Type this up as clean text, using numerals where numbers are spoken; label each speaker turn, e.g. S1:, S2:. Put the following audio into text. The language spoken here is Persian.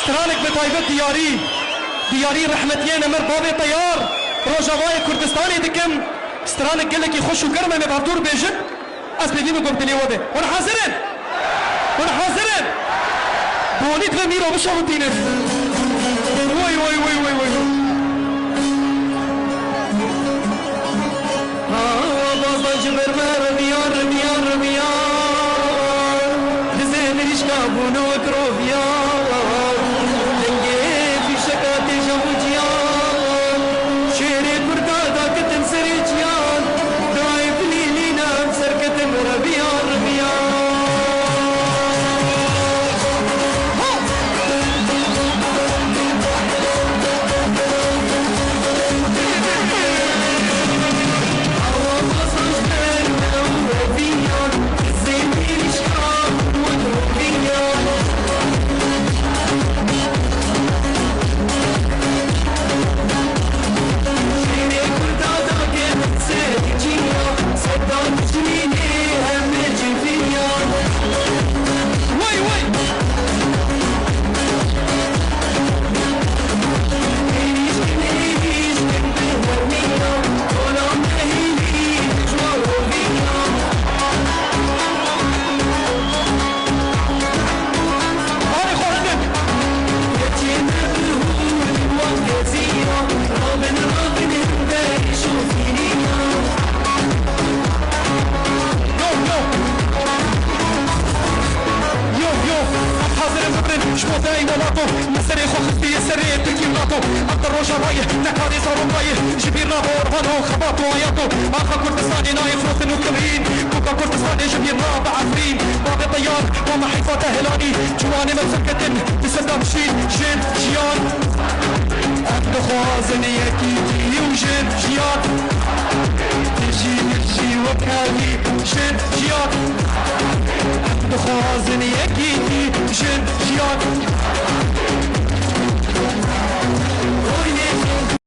S1: سترانك بطيبت دياري رحمتيان امر بابي طيار روجاواي كردستاني دكم سترانك قلك يخشوا قرمه من بردور بيجن از بدينو قمت لي وده وانا حاضرين بونيت غميرو بشو دينه وي بازا جبر رميار دزين ريشكا بونو كروفيار دنگي في شكاتي جوجيان شيري كردا داكتن سريجيان دايب لينا بسركتن ربيار شبوتاي ولاتو مسري خوخستي سري تركي ملاتو عبد الروجا رايه نكاري صاروا رايه جبيرنا بورهانو خباطو وياتو اخا كردستاني نايف روثن وكبرين كوكا كردستاني جبيرنا بعفرين بابي طيار وما حيفاته هلاني جواني مسكتن تسدى بشين جين جيان أبدو خوازني أكيد